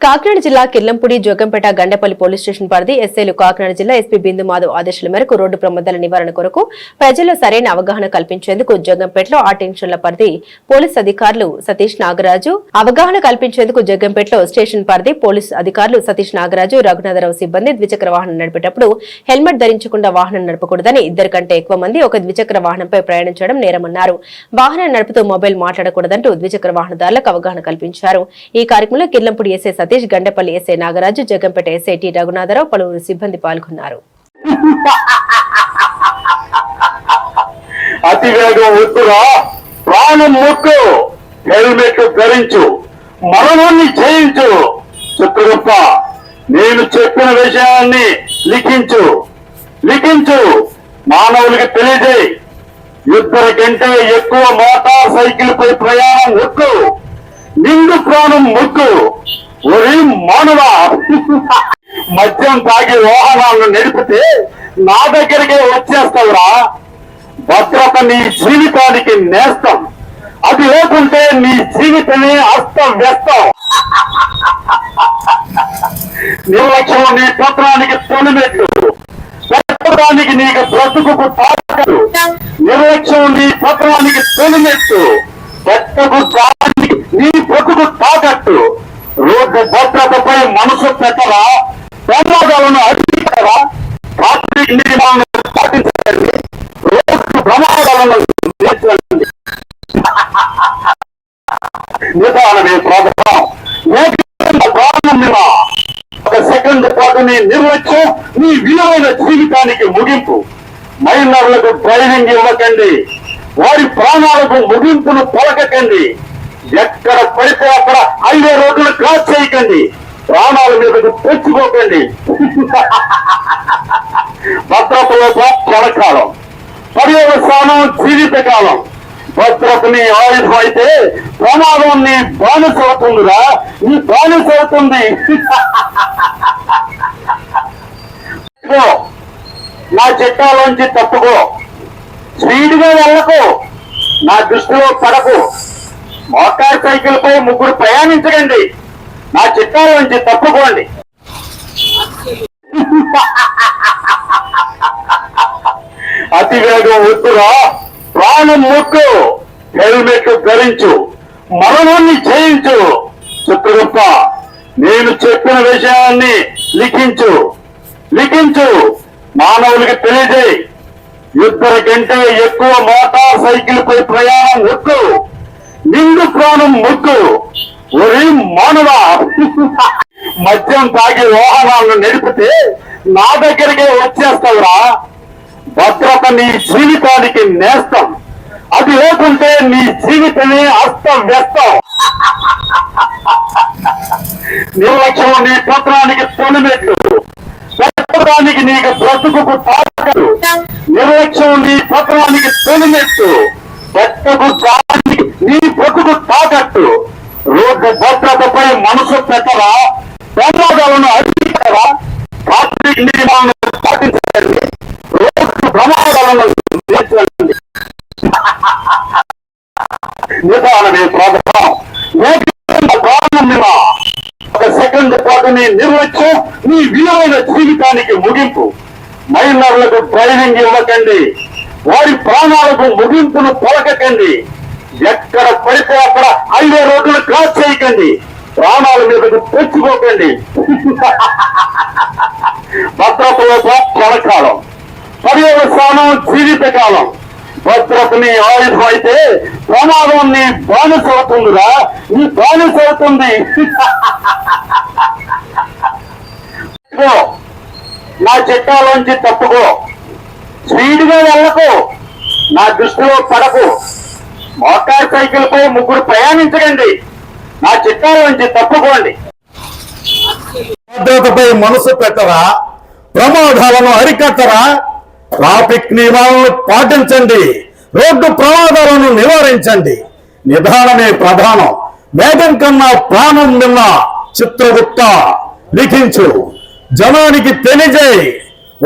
కాకినాడ జిల్లా Kirlampudi Jogampeta Gandapalli police station పరిధి ఎస్ఐలు కాకినాడ జిల్లా ఎస్పీ బిందు మాధవ్ ఆదేశాల మేరకు రోడ్డు ప్రమాదాల నివారణ కొరకు ప్రజల్లో సరైన అవగాహన కల్పించేందుకు జోగంపేటలో అటెన్షన్ల పరిధి పోలీస్ అధికారులు సతీష్ నాగరాజు అవగాహన కల్పించేందుకు జోగంపేటలో స్టేషన్ పరిధి పోలీస్ అధికారులు సతీష్ నాగరాజు రఘునాథరావు సిబ్బంది ద్విచక్ర వాహనం నడిపేటప్పుడు హెల్మెట్ ధరించకుండా వాహనం నడపకూడదని 2 కంటే ఎక్కువ మంది ఒక ద్విచక్ర వాహనంపై ప్రయాణించడం నేరమన్నారు. వాహనం నడుపుతూ మొబైల్ మాట్లాడకూడదంటూ ద్విచక్ర వాహనదారులకు అవగాహన కల్పించారు. ఈ కార్యక్రమంలో Kirlampudi SI Satish, Gandapalli SI Nagaraju, Jaggampeta SI T Raghunatha Rao, పలువురు సిబ్బంది పాల్గొన్నారు. అతివేగం వద్దురా, ప్రాణం మొక్కు, హెల్మెట్ ధరించు, మరణాన్ని జయించు. చిత్రగుప్త, నేను చెప్పిన విషయాన్ని లిఖించు, మానవులకి తెలియజేయి. 2 కంటే ఎక్కువ మోటార్ సైకిల్ పై ప్రయాణం వద్దు, నిండు ప్రాణం మొక్కు. ఒరే మానవ, మద్యం తాగి వాహనాలను నడిపితే నా దగ్గరికే వచ్చేస్తావురా. భద్రత నీ జీవితానికి నేస్తం, అది లేకుంటే నీ జీవితమే అస్తవ్యస్తం. నిర్లక్ష్యం నీ పత్రానికి తొలిమెట్లు, పెట్టడానికి నీకు బ్రతుకు తాకట్టు. నిర్లక్ష్యం నీ పత్రానికి తొలిమెట్లు, పెట్టడానికి నీ బ్రతుకు తాకట్టు. రోడ్డు భద్రతపై మనసు పెట్టరా, ప్రమాదాలను అడ్డుకుంటారా, ట్రాఫిక్ నియమాలను పాటించండి, రోడ్డు ప్రమాదాలను తీర్చండి. నిదానమే ప్రారంభం, ప్రారంభం. 1 సెకండ్ పాటు నీ నిర్లక్ష్యం నీ విలువైన జీవితానికి ముగింపు. మైనర్లకు డ్రైవింగ్ ఇవ్వకండి, వారి ప్రాణాలకు ముగింపును పలకకండి. ఎక్కడ పడితే అక్కడ 5 రోడ్లు క్రాస్ చేయకండి, ప్రాణాల మీదకు తెచ్చుకోకండి. భద్రతలో క్షణకాలం, పర్యవసానం జీవితకాలం. భద్రత నీ ఆయుధం అయితే ప్రమాదం నీ బానిస అవుతుందిరా, నీ బానిస అవుతుంది. నా చట్టాలోంచి తప్పుకో, స్పీడ్గా వెళ్ళకు, నా దృష్టిలో పడకు. మోటార్ సైకిల్ పై 3 ప్రయాణించకండి, నా చిట్టాలోంచి తప్పుకోండి. అతివేగం వద్దురా, ప్రాణం మొక్కు, హెల్మెట్ ధరించు, మరణాన్ని జయించు. చిత్రగుప్త, నేను చెప్పిన విషయాన్ని లిఖించు, మానవులకి తెలియజేయి. 2 కంటే ఎక్కువ మోటార్ సైకిల్ పై ప్రయాణం వద్దు, నిండు ప్రాణం మొక్కు. ఒరే మానవ, మద్యం తాగి వాహనాలను నడిపితే నా దగ్గరికే వచ్చేస్తావురా. భద్రత నీ జీవితానికి నేస్తం, అది లేకుంటే నీ జీవితమే అస్తవ్యస్తం. నిర్లక్ష్యం నీ పత్రానికి తొలిమెట్లు, పెట్టడానికి నీకు బ్రతుకు తాకట్టు. నిర్లక్ష్యం నీ పత్రానికి తొలిమెట్లు, పెట్టడానికి నీ బ్రతుకు తాకట్టు. రోడ్డు భద్రతపై మనసు పెట్టరా, ప్రమాదాలను అడ్డుకుంటారా, ట్రాఫిక్ నియమాలను పాటించండి, రోడ్డు ప్రమాదాలను తీర్చండి. నిదానమే ప్రారంభం, ప్రారంభం. 1 సెకండ్ పాటు నీ నిర్లక్ష్యం నీ విలువైన జీవితానికి ముగింపు. మైనర్లకు డ్రైవింగ్ ఇవ్వకండి, వారి ప్రాణాలకు ముగింపును పలకకండి. ఎక్కడ పడితే అక్కడ 5 రోడ్లు క్రాస్ చేయకండి, ప్రాణాల మీదకు తెచ్చుకోకండి. భద్రతలో క్షణకాలం, పర్యవసానం జీవితకాలం. భద్రత నీ ఆయుధం అయితే ప్రమాదం నీ బానిస అవుతుందిరా, నీ బానిస అవుతుంది. నా చట్టాలోంచి తప్పుకో, స్పీడ్గా వెళ్ళకు, నా దృష్టిలో పడకు. మోటార్ సైకిల్ పై 3 ప్రయాణించకండి, నా చిట్టాలోంచి తప్పుకోండి. భద్రతపై మనసు పెట్టరా, ప్రమాదాలను అరికట్టరా, ట్రాఫిక్ నియమాలను పాటించండి, రోడ్డు ప్రమాదాలను నివారించండి. నిదానమే ప్రధానం, వేగం కన్నా ప్రాణం నిన్న. చిత్రగుప్త, లిఖించు, జనానికి తెలియజేయి.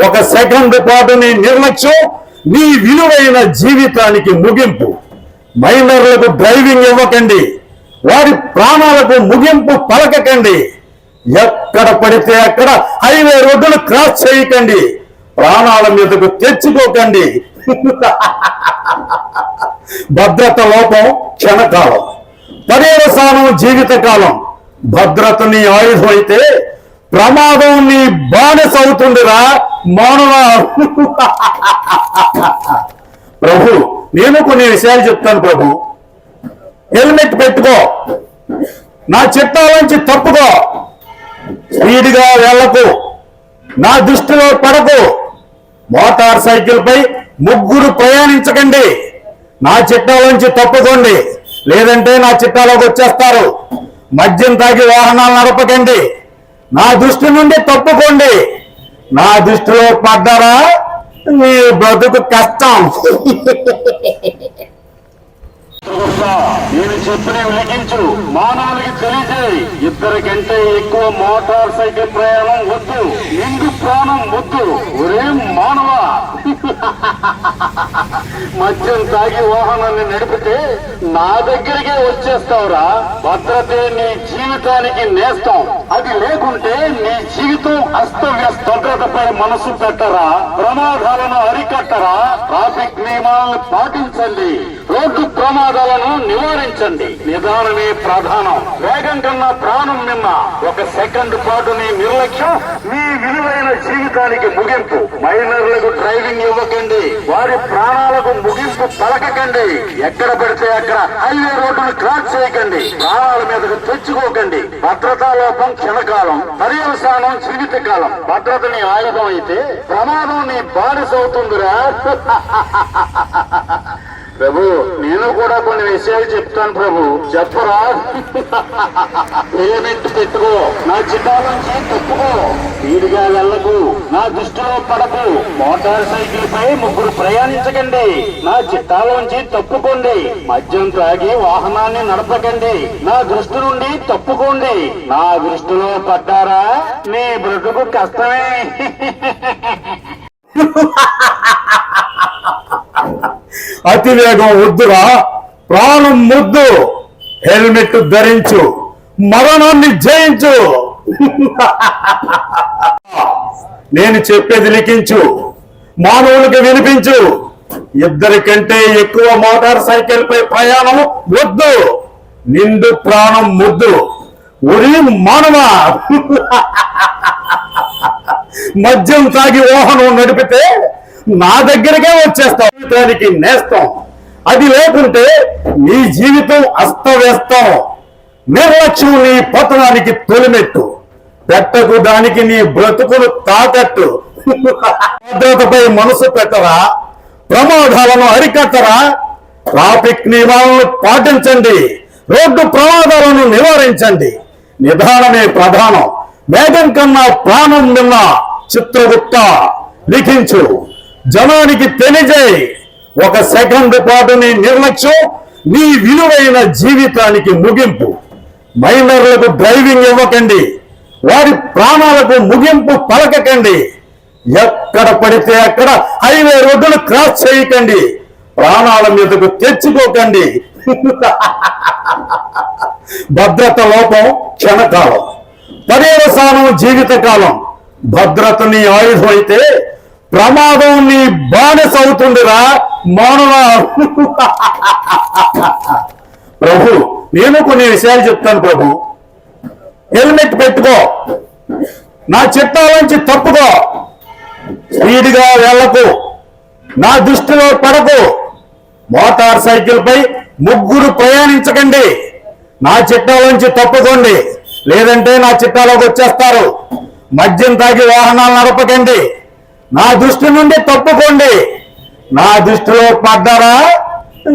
1 సెకండ్ పాటు నీ నిర్లక్ష్యం నీ విలువైన జీవితానికి ముగింపు. మైనర్లకు డ్రైవింగ్ ఇవ్వకండి, వారి ప్రాణాలకు ముగింపు పలకకండి. ఎక్కడ పడితే అక్కడ హైవే రోడ్డును క్రాస్ చేయకండి, ప్రాణాల మీదకు తెచ్చుకోకండి. భద్రత లోపం క్షణకాలం, పర్యవసానం జీవితకాలం. భద్రత నీ ఆయుధం అయితే ప్రమాదం నీ బానిస అవుతుందిరా మానవ. ప్రభు, నేను కొన్ని విషయాలు చెప్తాను ప్రభు. హెల్మెట్ పెట్టుకో, నా చిట్టాలోంచి తప్పుకో, స్పీడ్గా వెళ్ళకు, నా దృష్టిలో పడకు, మోటార్ సైకిల్ పై ముగ్గురు ప్రయాణించకండి, నా చిట్టాలోంచి తప్పుకోండి, లేదంటే నా చిట్టాలోకి వచ్చేస్తారు. మద్యం తాగి వాహనాలు నడపకండి, నా దృష్టి నుండి తప్పుకోండి, నా దృష్టిలో పడ్డారా మీ బ్రతుకు కష్టం. నేను చెప్పినవి లిఖించు, మానవులకి తెలియజేయి. ఇద్దరికంటే ఎక్కువ మోటార్ సైకిల్ ప్రయాణం వద్దు, నిండు ప్రాణం వద్దు. ఒరే మానవ, మద్యం తాగి వాహనాన్ని నడిపితే నా దగ్గరికే వచ్చేస్తావురా. భద్రతే నీ జీవితానికి నేస్తం, అది లేకుంటే నీ జీవితం అస్తవ్యస్తం. భద్రతపై మనసు పెట్టరా, ప్రమాదాలను అరికట్టరా, ట్రాఫిక్ నియమాలను పాటించండి, రోడ్డు ప్రమాదాలను నివారించండి. నిదానమే ప్రధానం, వేగం కన్నా ప్రాణం నిన్న. ఒక సెకండ్ పాటు నీ నిర్లక్ష్యం మీ విలువైన జీవితానికి ముగింపు. మైనర్లకు డ్రైవింగ్ ఇవ్వకండి, వారి ప్రాణాలకు ముగింపు పలకకండి. ఎక్కడ పడితే అక్కడ హైవే రోడ్డును క్రాస్ చేయకండి, ప్రాణాల మీదకు తెచ్చుకోకండి. భద్రతా లోపం క్షణకాలం, పర్యవసానం జీవితకాలం. భద్రత నీ ఆయుధం అయితే ప్రమాదం నీ బానిస అవుతుందిరా. ప్రభు, నేను కూడా కొన్ని విషయాలు చెప్తాను ప్రభు. చెప్పరా? హెల్మెట్ పెట్టుకో, నా చిట్టాలోంచి తప్పుకో, స్పీడ్గా వెళ్ళకు, నా దృష్టిలో పడకు, మోటార్ సైకిల్ పై ముగ్గురు ప్రయాణించకండి, నా చిట్టాలోంచి తప్పుకోండి, మద్యం తాగి వాహనాన్ని నడపకండి, నా దృష్టి నుండి తప్పుకోండి, నా దృష్టిలో పడ్డారా మీ బ్రతుకు కష్టమే. అతివేగం వద్దురా, ప్రాణం ముద్దు. హెల్మెట్ ధరించు, మరణాన్ని జయించు. నేను చెప్పేది లిఖించు, మానవులకు వినిపించు. ఇద్దరికంటే ఎక్కువ మోటార్ సైకిల్ పై ప్రయాణం వద్దు, నిండు ప్రాణం ముద్దు. ఒరి మానవ, మద్యం తాగి వాహనం నడిపితే నా దగ్గరకే వచ్చేస్తాం, జీవితానికి నేస్తాం. అది లేకుంటే నీ జీవితం అస్తవ్యస్తం. నిర్లక్ష్యం నీ పతనానికి తొలిమెట్టు, పెట్టకు దానికి నీ బ్రతుకును తాకట్టు. భద్రతపై మనసు పెట్టరా, ప్రమాదాలను అరికట్టరా, ట్రాఫిక్ నియమాలను పాటించండి, రోడ్డు ప్రమాదాలను నివారించండి. నిదానమే ప్రధానం, వేగం కన్నా ప్రాణం నిన్న. చిత్రగుప్త, లిఖించు, జనానికి తెలియజేయి. ఒక సెకండ్ పాటు నీ నిర్లక్ష్యం నీ విలువైన జీవితానికి ముగింపు. మైనర్లకు డ్రైవింగ్ ఇవ్వకండి, వారి ప్రాణాలకు ముగింపు పలకకండి. ఎక్కడ పడితే అక్కడ హైవే రోడ్డును క్రాస్ చేయకండి, ప్రాణాల మీదకు తెచ్చుకోకండి. భద్రత లోపం క్షణకాలం, పర్యవసానం జీవితకాలం. భద్రత నీ ఆయుధం అయితే ప్రమాదం నీ బానిస అవుతుందిరా మానవ. ప్రభు, నేను కొన్ని విషయాలు చెప్తాను ప్రభు. హెల్మెట్ పెట్టుకో, నా చిట్టాలోంచి తప్పుకో, స్పీడ్గా వెళ్ళకు, నా దృష్టిలో పడకు, మోటార్ సైకిల్ పై ముగ్గురు ప్రయాణించకండి, నా చిట్టాలోంచి తప్పుకోండి, లేదంటే నా చిట్టాలోకి వచ్చేస్తారు. మద్యం తాగి వాహనాలు నడపకండి, నా దృష్టి నుండి తప్పుకోండి, నా దృష్టిలో పడ్డారా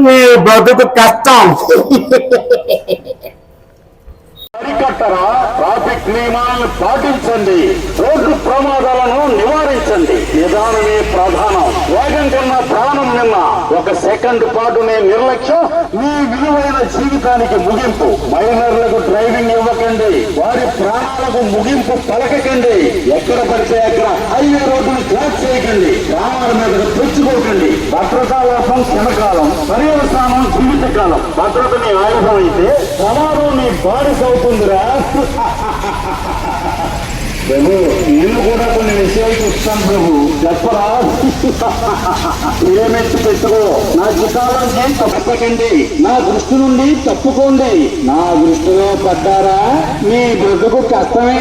మీ బ్రతుకు కష్టం. అరికట్టరా, ట్రాఫిక్ నియమాలను పాటించండి, రోడ్డు ప్రమాదాలను నివారించండి. నిదానమే ప్రధానం, వేగం కన్నా ప్రాణం నిన్న. ఒక సెకండ్ పాటు నీ నిర్లక్ష్యం మీ విలువైన జీవితానికి ముగింపు. మైనర్లకు డ్రైవింగ్ ఇవ్వకండి, వారి ప్రాణాలకు ముగింపు పలకకండి. ఎక్కడ పడితే అక్కడ హైవే రోడ్డును క్రాస్ చేయకండి, ప్రాణాల మీద తెచ్చుకోకండి. భద్రతా లోపం క్షణకాలం, పర్యవసానం జీవిత జీవితకాలం భద్రత నీ ఆయుధం అయితే ప్రమాదం నీ బానిస అవుతుందిరా. ప్రభు, నేను కూడా కొన్ని విషయాలు చెప్తాను ప్రభు. చెప్పరా? ఏమెత్తి పెట్టుకో. నా చికాలంటే తప్పకండి, నా దృష్టి నుండి తప్పుకోండి. నా దృష్టిలో పడ్డారా మీ బ్రతుకు కష్టమే.